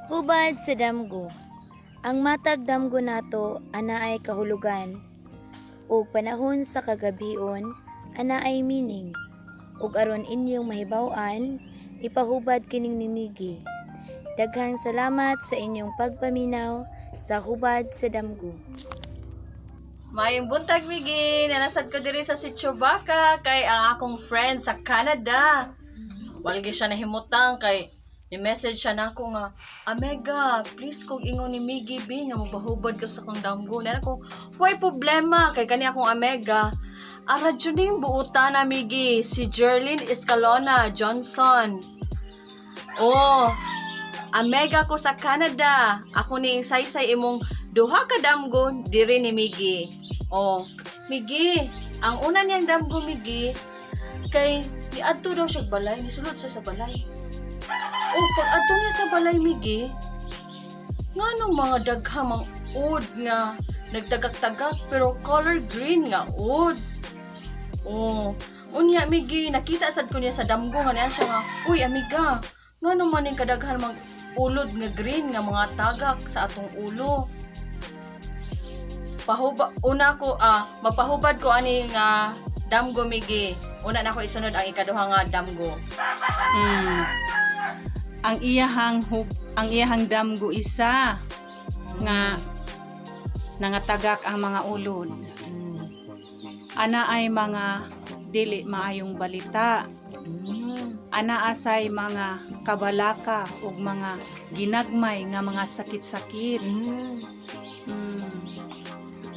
Hubad sa damgo. Ang matag damgo nato ana ay kahulugan. Ug panahon sa kagabion ana ay meaning. Ug aron inyong mahibaw-an, ipahubad kining nimigi. Daghang salamat sa inyong pagpaminaw sa hubad sa damgo. Mayong buntag, Migi. Nanasad ko diri sa Sitio Vaca kay ang akong friend sa Canada. Walgi siya nahimutang kay ni-message siya nako nga, Amega, please kung ingon ni Migi B nga mabahubad ko sa kong damgo. Nana ko, why problema kay kani akong Amega. Aradyo ning buutan na Migi, si Jerlyn Escalona Johnson. Oh, Amega ko sa Canada. Ako ni saysay imong duha ka damgo diri ni Migi. Oh, Migi, ang una niyang damgo Migi kay niadto daw siya balay, nisulod siya sa balay. Oh, pag adto niya sa balay Migi, nganong mga daghamang ud nga nagtagak-tagak pero color green nga ud. Oh, unya Migi, nakita sad ko niya sa damgo nga niya siya nga, uy amiga, nganong man ning kadaghan mang ulod nga green nga mga tagak sa atong ulo. Magpahubad ko ani nga damgo Migi. Una na ko isunod ang ikaduha nga damgo. Ang iyahang damgo isa nga nangatagak ang mga ulod. Ana ay mga dili maayong balita. Ana asay mga kabalaka ug mga ginagmay nga mga sakit-sakit.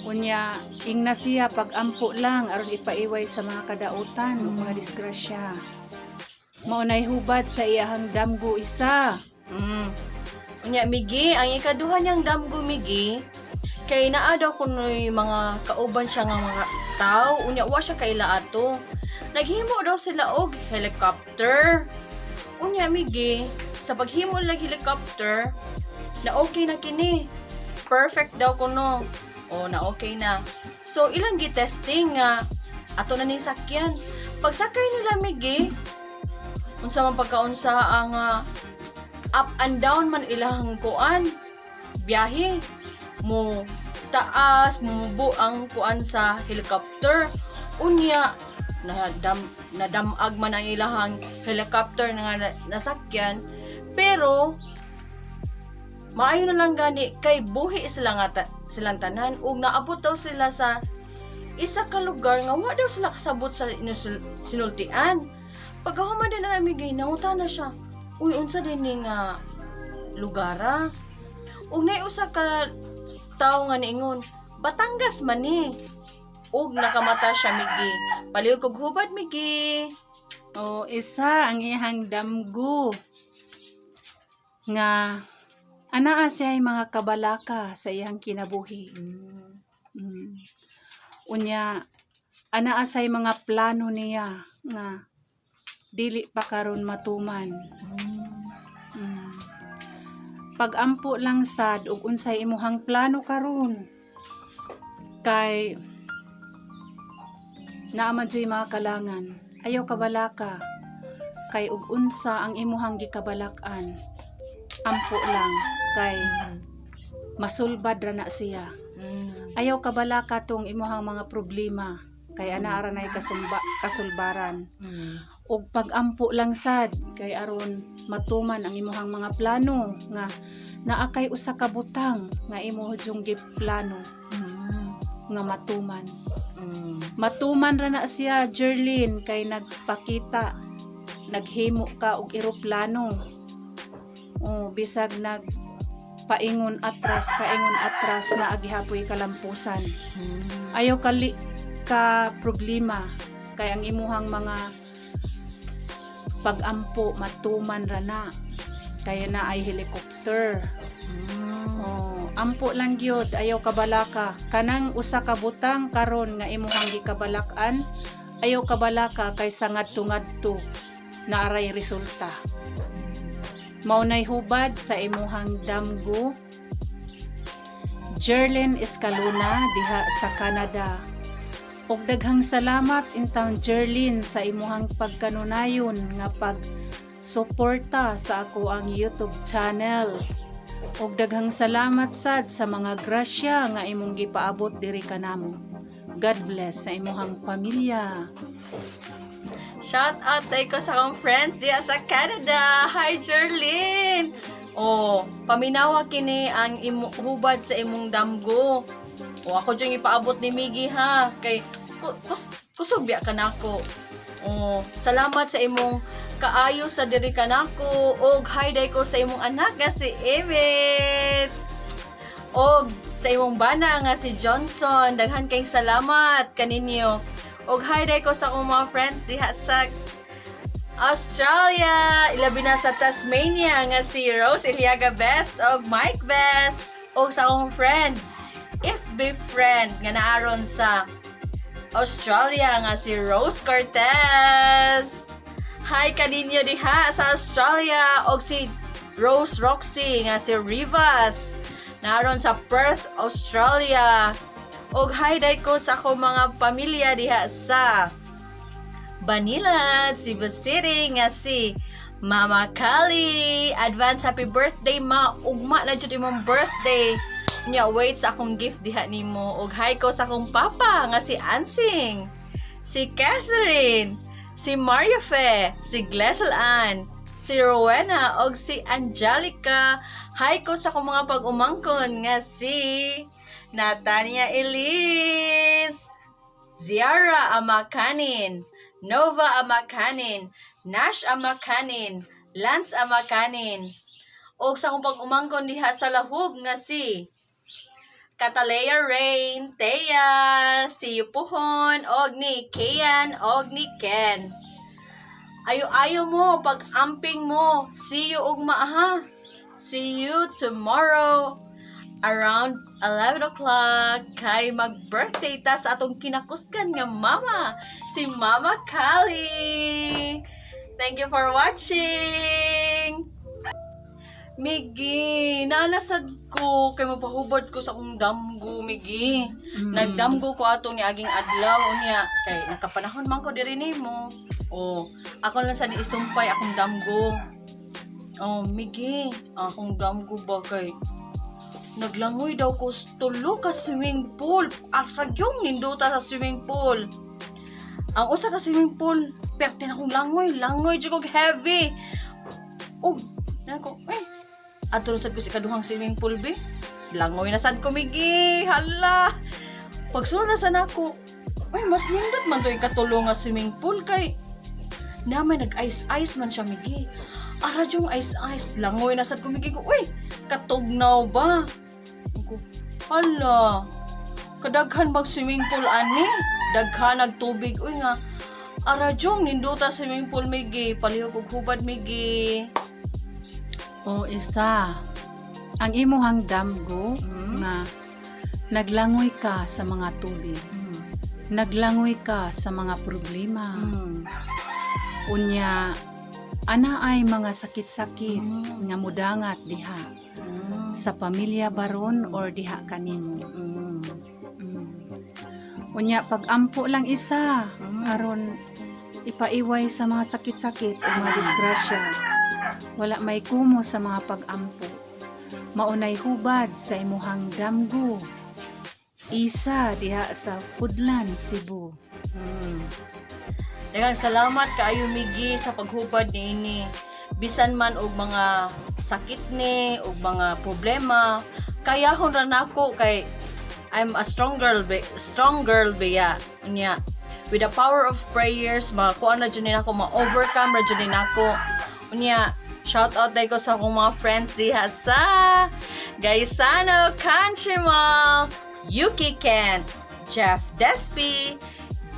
Unya, ingna siya pag-ampo lang aron ipaiway sa mga kadautan ug mga disgrasya. Maunay hubad sa iyahang damgo isa. Unya Migi, ang ikaduha niyang damgo Migi, kay naa daw kunoy mga kauban siya nga mga tao, unya wa siya kaila ato. Naghimo daw sila og helicopter. Unya Migi, sa paghimo lag helicopter, na okay na kini. Perfect daw kuno. O na okay na. So ilang gi-testing nga ato na ning sakyan. Pagsakay nila Migi, unsa man pagkaunsa ang up and down man ilang kuan, biyahe mo taas mo ang kuan sa helicopter. Unya nadamag man ang ilahang helicopter nga nasakyan, pero maayo na lang gani kay buhi silang tanan ug naabot daw sila sa isa ka lugar nga wa daw sila kasabot sa sinultian. Pagkahuman din na Migi, nanguta na siya, uy unsa din ni nga lugara? Ug nay usa ka tawo nga niingon, Batangas man ni. Ug nakamata siya Migi. Palihog kog hubad Migi. O isa ang iyahang damgo nga anaa siya ay mga kabalaka sa iyang kinabuhi. Unya, anaa say mga plano niya nga dili pa karon matuman. Pag-ampo lang sad ug unsay imuhang plano karon. Kay naaman jay mga kalangan, ayaw kabalaka. Kay ug unsa ang imuhang gikabalak-an, ampo lang kay masulbad ra na siya. Ayaw kabalaka tong imuhang mga problema kay ana ara nay kasulbaran. Ug pag-ampo lang sad kay aron matuman ang imuhang mga plano nga naa kay usa ka butang nga imo jung giplano nga matuman. Matuman ra na siya Jerlyn kay nagpakita, naghimo ka og eroplano. Bisag paingon atras na agihapoy kalampusan. Ayaw ka problema kay ang imuhang mga pag-ampo matuman ra na kaya na ay helicopter. Ampo lang gyud, ayaw kabalaka. Kanang usa ka butang karon nga imuhang gikabalak-an, ayaw kabalaka kay ngadto-ngadto na aray resulta. Maunay hubad sa imuhang damgo, Jerlyn Escalona diha sa Canada. Og daghang salamat intang Jerlyn sa imuhang pagkanunayon nga pag suporta sa ako ang YouTube channel. ug daghang salamat sad sa mga grasya nga imong gipaabot diri kanamo. God bless sa imuhang pamilya. Shout out tayo ko sa akong friends diya sa Canada. Hi, Jerlyn! Oh, paminawa kini ang hubad sa imong damgo. O ako dyan ipaabot ni Miggy ha. Kay kusubya ka na ako. Oh, salamat sa imong kaayo sa diri ka na ako. Og hi day ko sa imong anak nga si Emmet. Og sa imong bana nga si Johnson. Daghan kayong salamat kaninyo. Og hi day ko sa akong mga friends diha sa Australia. Ilabi na sa Tasmania nga si Rose Iliaga Best og Mike Best. Og sa akong friend, FB friend nga naaron sa Australia nga si Rose Cortez. Hi kaninyo diha sa Australia. Og si Rose Roxy nga si Rivas. Naaron sa Perth, Australia. Og hi day ko sa akong mga pamilya diha sa Banilad, Cebu City nga si Mama Kali. Advance happy birthday ma. Ugma na jud imong birthday. Nya wait sa akong gift diha nimo. Og hi ko sa akong papa nga si Ansing, si Catherine, si Mariafe, si Glessel Ann, si Rowena og si Angelica. Hi ko sa akong mga pag-umangkon nga si Natania Elise, Ziara Amakanin, Nova Amakanin, Nash Amakanin, Lance Amakanin. Og sa akong pag-umangkon diha sa lahog nga si Catalea Rain, Thea, si Yupuhon, og ni Kian, og ni Ken. Ayo-ayo mo, pag-amping mo. See you ugma ha. See you tomorrow around 11 o'clock kay mag-birthday ta sa atong kinakusgan nga mama, si Mama Kali. Thank you for watching. Miggy, nanasad ko kay mapahubad ko sa akong damgo, Miggy. Nagdamgo ko ato ni aging adlaw unya kay nakapanahon man ko diri nimo. Oh, ako lang sa isumpay akong damgo. Oh, Miggy, akong damgo ba kay naglangoy daw ko sa tulo ka swimming pool. Asagyong ninduta sa swimming pool. Ang usa ka swimming pool, perte na akong langoy jud kog heavy. Og nako, ato sad ko si kaduhang swimming pool be. Langoy na sad ko, Miggy. Hala. Pagsulod na sad nako. Mas nindot man to ikatulo nga swimming pool kay namay nag-ice man siya, Miggy. Ara yung ice langoy na sad ko, Miggy ko. Katugnaw ba? Ko, hala. Kadaghan bang swimming pool ani? Daghan nagtubig nga. Ara yung ninduta swimming pool, Miggy. Palihog og hubad, Miggy. O isa, ang imuhang damgo nga naglangoy ka sa mga tubig. Naglangoy ka sa mga problema. Unya, ana ay mga sakit-sakit nga mudangat diha sa pamilya baron or diha kanimo. Unya, pag-ampo lang isa aron ipaiway sa mga sakit-sakit o mga disgrasya. Wala may kumo sa mga pag-ampo. Maunay hubad sa imuhang damgo. Isa diha sa Pudlan, Cebu. Daghang salamat kaayo, Miggy, sa paghubad niini. Bisan man og mga sakit ni og mga problema, kayahon ra nako kay I'm a strong girl biya. Unya, with the power of prayers, makakuha na dyan ako, ma-overcome na dyan ako. Unya, shout out day ko sa akong mga friends diha sa Gaisano Country Mall, Yuki Kent, Jeff Despi,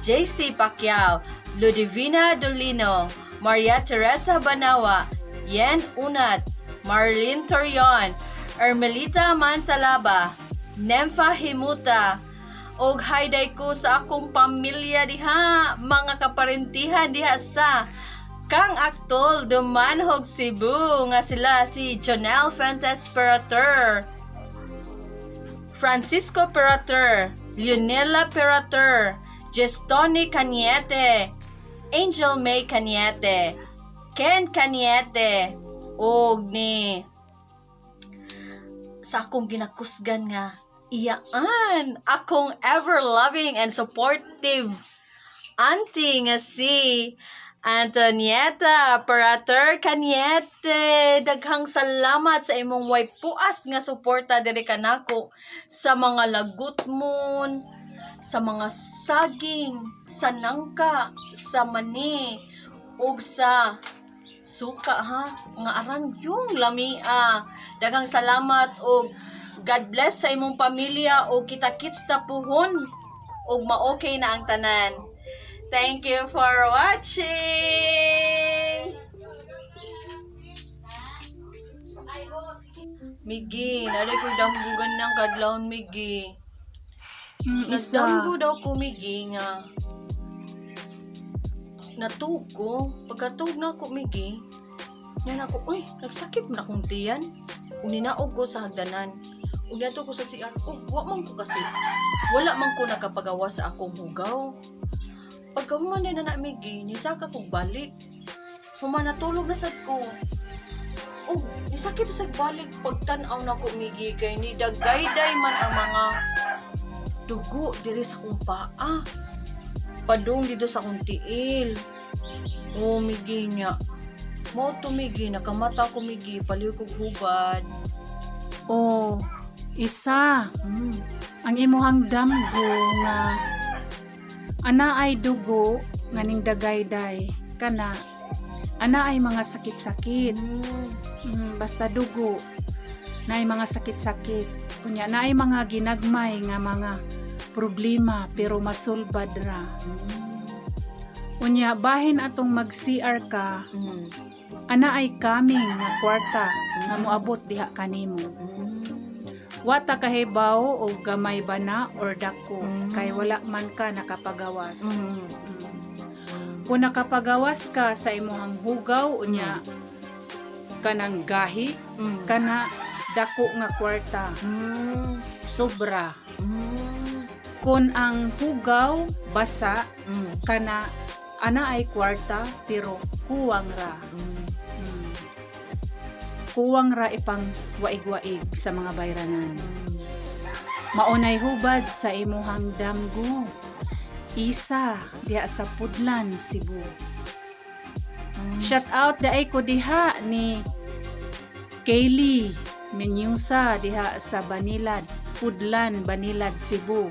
JC Pacquiao, Ludivina Dolino, Maria Teresa Banawa, Yen Unat, Marlene Torion, Ermelita Mantalaba, Nemfa Himuta, og hayday ko sa akong pamilya diha, mga kaparentihan diha sa Kang Aktol, Dumanhog, Cebu, nga sila si Jonel Fuentes Perater, Francisco Perater, Leonela Perater, Gestoni Cañete, Angel May Cañete, Ken Cañete, og ni sa akong ginakusgan nga iyaan akong ever-loving and supportive auntie nga si Antonieta Parater Cañete. Daghang salamat sa imong way puas nga suporta diri kanako sa mga lagutmon, sa mga saging, sa nangka, sa mani, ug sa suka ha, nga aran yung lamia. Daghang salamat ug God bless sa imong pamilya ug kita-kits ta puhon ug ma-okay na ang tanan. Thank you for watching. Migi, nalay ko damgugan ng kadlawon Migi. Isa. Nagdamgo daw ko Migi nga natug ko. Pagkatug na ako Migi, yan ako, uy, nagsakit man akong tiyan. Uninaog ko sa hagdanan. Unato ko sa CR, wa man ko kasi. Wala man ko nakapagawa sa akong hugaw. Pagkahuman din na Migi, nisaka kong balik. Human natulog na sad ko. Oh, nisakit sa balik pagtanaw na ko Migi kay ni dagayday man ang mga dugo diri sa kong paa. Padung dito sa kong tiil. Oh Migi niya. Mo to Migi, nakamata ko Migi, paliw kog hubad. Oh, isa. Ang imuhang damgo nga ana ay dugo nga ning dagayday kana ana ay mga sakit-sakit. Basta dugo na ay mga sakit-sakit kunya na ay mga ginagmay nga mga problema pero masulbad ra. Unya bahin atong mag-CR ka ana ay kaming nga kwarta nga moabot diha kanimo. Wata kahibaw o gamay ba na or dako kay wala man ka nakapagawas. Kung nakapagawas ka sa imong hugaw unya kanang gahi kana dako nga kwarta sobra. Kung ang hugaw basa kana ana ay kwarta pero kuwang ra. Kuwang ra ipang waig-waig sa mga bayranan. Maunay hubad sa imuhang damgo. Isa diha sa Pudlan, Cebu. Shout out daay ko diha ni Kaylee Menyusa diha sa Banilad, Pudlan, Banilad, Cebu.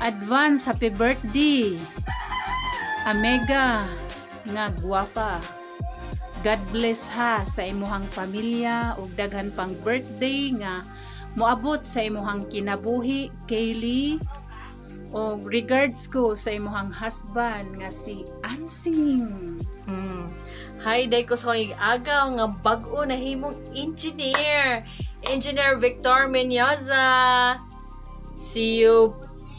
Advance happy birthday. Amega nga guwapa. God bless ha sa imuhang pamilya ug daghan pang birthday nga moabot sa imuhang kinabuhi, Kaylee. O regards ko sa imuhang husband nga si Ansing. Hi, day ko sa kong agaw nga bag-o na himong engineer. Engineer Victor Menyoza. See you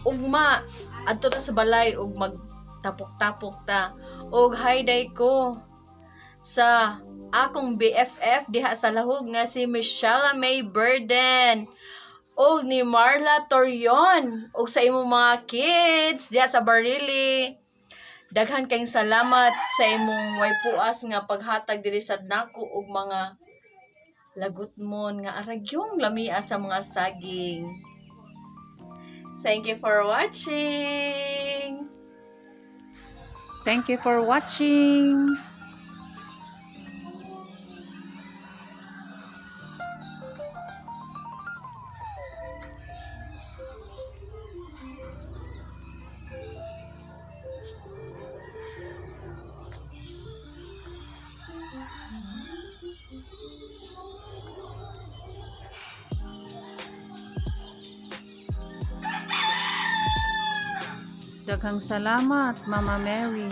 ugma. Adto ta sa balay ug magtapok-tapok ta. Og hi day ko sa akong BFF diha sa lahog nga si Michelle May Burden og ni Marla Torion og sa imong mga kids diha sa Barili. Daghan kayong salamat sa imong way puas nga paghatag diri sa nako og mga lagutmon nga aragyong lamia sa mga saging. Thank you for watching. Thank you for watching. Daghang salamat, Mama Mary.